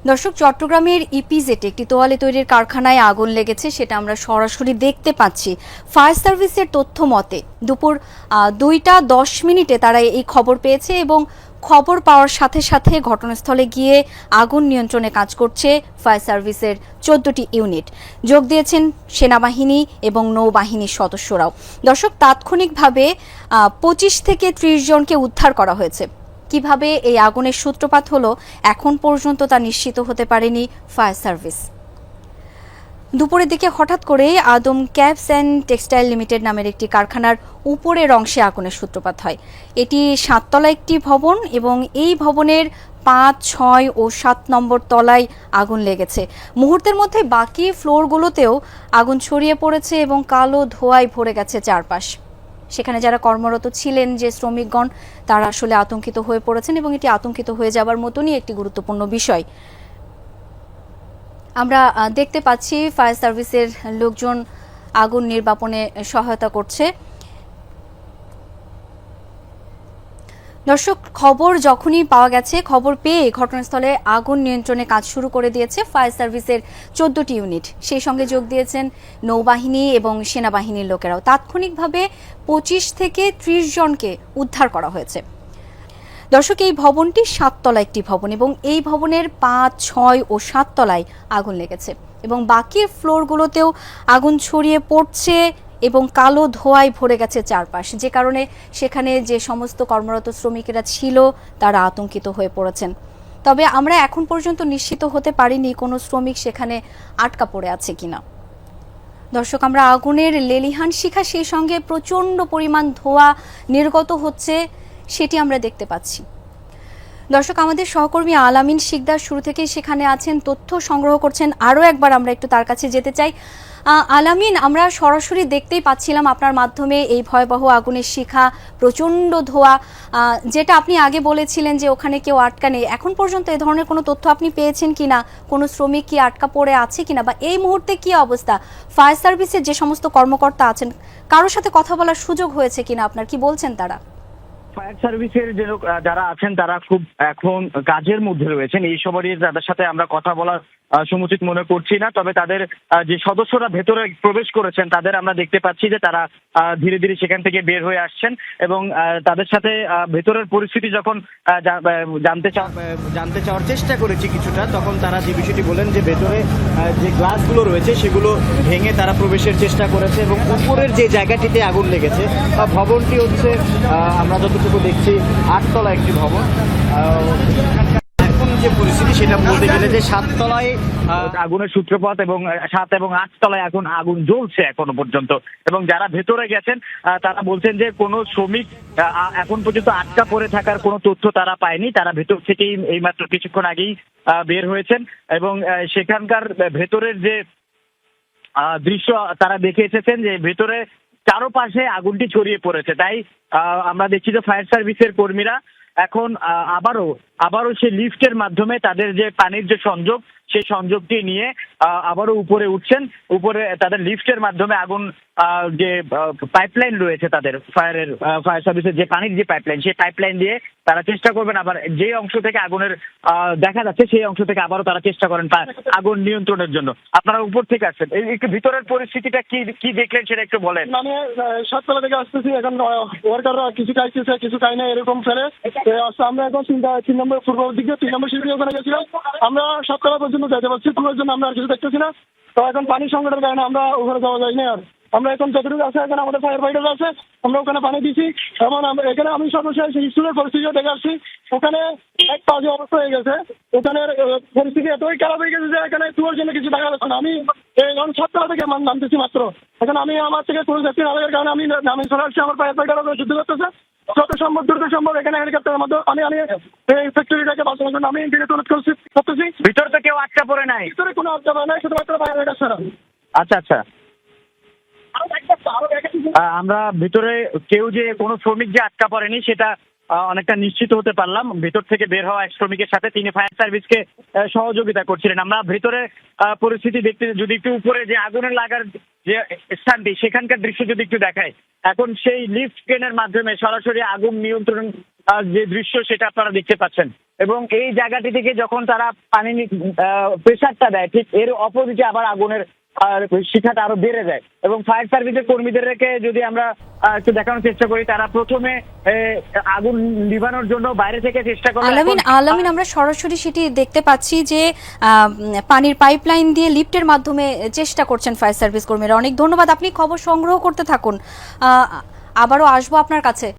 দর্শক, চট্টগ্রামের ইপিজেটে একটি তোয়ালে তৈরির কারখানায় আগুন লেগেছে, সেটা আমরা সরাসরি দেখতে পাচ্ছি। ফায়ার সার্ভিসের তথ্য মতে দুপুর 2টা 10 মিনিটে তারা এই খবর পেয়েছে এবং খবর পাওয়ার সাথে সাথে ঘটনাস্থলে গিয়ে আগুন নিয়ন্ত্রণে কাজ করছে ফায়ার সার্ভিসের 14টি ইউনিট। যোগ দিয়েছেন সেনাবাহিনী এবং নৌবাহিনীর সদস্যরাও। দর্শক, তাৎক্ষণিকভাবে 25 থেকে 30 জনকে উদ্ধার করা হয়েছে। কিভাবে এই আগুনের সূত্রপাত হলো এখন পর্যন্ত তা নিশ্চিত হতে পারেনি ফায়ার সার্ভিস। দুপুরের দিকে হঠাৎ করে আদম ক্যাবস অ্যান্ড টেক্সটাইল লিমিটেড নামের একটি কারখানার উপরের অংশে আগুনের সূত্রপাত হয়। এটি 7তলা একটি ভবন এবং এই ভবনের 5, 6 ও 7 নম্বর তলায় আগুন লেগেছে। মুহূর্তের মধ্যে বাকি ফ্লোরগুলোতেও আগুন ছড়িয়ে পড়েছে এবং কালো ধোঁয়ায় ভরে গেছে চারপাশ। সেখানে যারা কর্মরত ছিলেন, যে শ্রমিকগণ, তারা আসলে আতঙ্কিত হয়ে পড়েছেন এবং এটি আতঙ্কিত হয়ে যাবার মতনই একটি গুরুত্বপূর্ণ বিষয়। আমরা দেখতে পাচ্ছি ফায়ার সার্ভিসের লোকজন আগুন নির্বাপনে সহায়তা করছে। দর্শক, খবর যখনই পাওয়া গেছে, খবর পেয়ে ঘটনাস্থলে আগুন নিয়ন্ত্রণে কাজ শুরু করে দিয়েছে ফায়ার সার্ভিসের 14টি ইউনিট। সেই সঙ্গে যোগ দিয়েছেন নৌবাহিনী এবং সেনাবাহিনীর লোকেরাও। তাৎক্ষণিকভাবে 25 থেকে 30 জনকে উদ্ধার করা হয়েছে। দর্শক, এই ভবনটি 7তলা একটি ভবন এবং এই ভবনের 5, 6 ও 7 তলায় আগুন লেগেছে এবং বাকি ফ্লোরগুলোতেও আগুন ছড়িয়ে পড়ছে এবং কালো ধোঁয়ায় ভরে গেছে চারপাশ, যে কারণে সেখানে যে সমস্ত কর্মরত শ্রমিকেরা ছিল তারা আতঙ্কিত হয়ে পড়েছেন। তবে আমরা এখন পর্যন্ত নিশ্চিত হতে পারিনি কোনো শ্রমিক সেখানে আটকা পড়ে আছে কিনা। দর্শক, আমরা আগুনের লেলিহান শিখা, সেই সঙ্গে প্রচণ্ড পরিমাণ ধোঁয়া নির্গত হচ্ছে, সেটি আমরা দেখতে পাচ্ছি। দর্শক, আমাদের সহকর্মী আলামিন শিকদার শুরু থেকেই সেখানে আছেন, তথ্য সংগ্রহ করছেন। আরও একবার আমরা একটু তার কাছে যেতে চাই। আলামিন, আমরা সরাসরি দেখতেই পাচ্ছিলাম আপনার মাধ্যমে এই ভয়াবহ আগুনের শিখা, প্রচণ্ড ধোঁয়া, যেটা আপনি আগে বলেছিলেন যে ওখানে কেউ আটকা নেই। এখন পর্যন্ত এ ধরনের কোনো তথ্য আপনি পেয়েছেন কিনা? কোনো শ্রমিক কি আটকা পড়ে আছে কিনা, বা এই মুহূর্তে কি অবস্থা? ফায়ার সার্ভিসের যে সমস্ত কর্মকর্তা আছেন, কারোর সাথে কথা বলার সুযোগ হয়েছে কিনা আপনার? কি বলছেন তারা? ফায়ার সার্ভিসের যে যারা আছেন তারা খুব এখন কাজের মধ্যে রয়েছেন। এই সময় তাদের সাথে আমরা কথা বলার সমুচিত মনে করছি না। তবে তাদের যে সদস্যরা ভেতরে প্রবেশ করেছেন তাদের আমরা দেখতে পাচ্ছি যে তারা ধীরে ধীরে সেখান থেকে বের হয়ে আসছেন এবং তাদের সাথে ভেতরের পরিস্থিতি যখন জানতে চাওয়ার চেষ্টা করেছি কিছুটা, তখন তারা যে বিষয়টি বলেন যে ভেতরে যে গ্লাসগুলো রয়েছে সেগুলো ভেঙে তারা প্রবেশের চেষ্টা করেছে এবং উপরের যে জায়গাটিতে আগুন লেগেছে ভবনটি হচ্ছে আমরা যতটুকু দেখছি 8তলা একটি ভবন। এখন যে পরিস্থিতি সেটা বলতে গেলে যে 7তলায় আগুনের সূত্রপাত এবং 7 এবং 8 তলায় এখন আগুন জ্বলছে এখনো পর্যন্ত। এবং যারা ভেতরে গেছেন তারা বলছেন যে কোনো শ্রমিক এখন পর্যন্ত আটকা পড়ে থাকার কোনো তথ্য তারা পায়নি। তারা ভেতর থেকেই এইমাত্র কিছুক্ষণ আগেই বের হয়েছেন এবং সেখানকার ভেতরের যে দৃশ্য তারা দেখে এসেছেন যে ভেতরে চারপাশে আগুনটি ছড়িয়ে পড়েছে। তাই আমরা দেখছি যে ফায়ার সার্ভিসের কর্মীরা এখন আবারও সেই লিফটের মাধ্যমে তাদের যে পানির যে সংযোগ, সেই সংযোগটি নিয়ে আবারও উপরে উঠছেন। উপরে তাদের লিফটের মাধ্যমে আগুন যে পাইপলাইন রয়েছে তাদের ফায়ার সার্ভিসের যে পানির যে পাইপলাইন, সেই পাইপলাইন দিয়ে তারা চেষ্টা করবেন আবার যে অংশ থেকে আগুনের দেখা যাচ্ছে সেই অংশ থেকে আবারও তারা চেষ্টা করেন আগুন নিয়ন্ত্রণের জন্য। আপনারা উপর থেকে আসছেন, একটু ভিতরের পরিস্থিতিটা কি দেখলেন সেটা একটু বলেন। মানে 7তলা থেকে আসতেছি, এখন ওয়ার্কাররা কিছু খাইতেছে কিছু খাই না এরকম ফেলে। আমরা এখন 3 নম্বর পূর্ব দিকে 3 নম্বর সিঁড়ি ওখানে গেছিলাম। আমরা 7তলা পর্যন্ত যেতে পারছি, পুরোর জন্য আমরা আর কিছু দেখতেছি না। তো এখন পানি সংকটের কারণে আমরা ওখানে যাওয়া যায় না। আর আমরা এখন যতটুকু আছে, এখানে আমাদের ফায়ার ফাইটার আছে, আমরা ওখানে পানি দিচ্ছি। এবং এখানে আমি সর্বশেষ স্কুলের পরিস্থিতিও দেখে আসছি। ওখানে এক বাজে অবস্থা হয়ে গেছে। ওখানের পরিস্থিতি এতই খারাপ হয়ে গেছে যে এখানে তুয়ার জন্য কিছু দেখা যাচ্ছে না। আমি এখন 7তলা থেকে নামতেছি মাত্র। এখন আমি আমার থেকে কোনো সেফটি না লাগার কারণে আমি চলে আসছি। আমার ফায়ার ফাইটার যুদ্ধ করতেছে, যত সম্ভব দ্রুত সম্ভব এখানে হেলিকপ্টারের মধ্যে আমি এই ফ্যাক্টরিটাকে বাঁচানোর জন্য আমি ইন্টারনেট অনুরোধ করতেছি। ভিতর তো কেউ আটকা পড়ে নাই? ভিতরে কোনো আটকা পড়ে নাই, শুধুমাত্র ফায়ার ফাইটার ছাড়া। আচ্ছা, আমরা ভিতরে কেউ যে কোনো শ্রমিক যে আটকা পড়েনি সেটা অনেকটা নিশ্চিত হতে পারলাম। ভেতর থেকে বের হওয়া এক শ্রমিকের সাথে তিনি ফায়ার সার্ভিসকে সহযোগিতা করছিলেন। আমরা ভেতরে পরিস্থিতি দেখতে যদি একটু উপরে যে আগুনের লাগার যে স্থানটি সেখানকার দৃশ্য যদি একটু দেখাই, এখন সেই লিফট ক্রেনের মাধ্যমে সরাসরি আগুন নিয়ন্ত্রণ যে দৃশ্য সেটা আপনারা দেখতে পাচ্ছেন। এবং এই জায়গাটি থেকে যখন তারা পানি প্রেসারটা দেয়, ঠিক এর অপোজিটে আবার আগুনের শিখাটা আরো বেড়ে যায়। এবং ফায়ার সার্ভিসের কর্মীদেরকে যদি আমরা একটু দেখানোর চেষ্টা করি, তারা প্রথমে আগুন নিভানোর জন্য বাইরে থেকে চেষ্টা করে। আলামিন, আমরা সরাসরি সেটি দেখতে পাচ্ছি যে পানির পাইপলাইন দিয়ে লিফটের মাধ্যমে চেষ্টা করছেন ফায়ার সার্ভিস কর্মীরা। অনেক ধন্যবাদ, আপনি খবর সংগ্রহ করতে থাকুন, আবারও আসবো আপনার কাছে।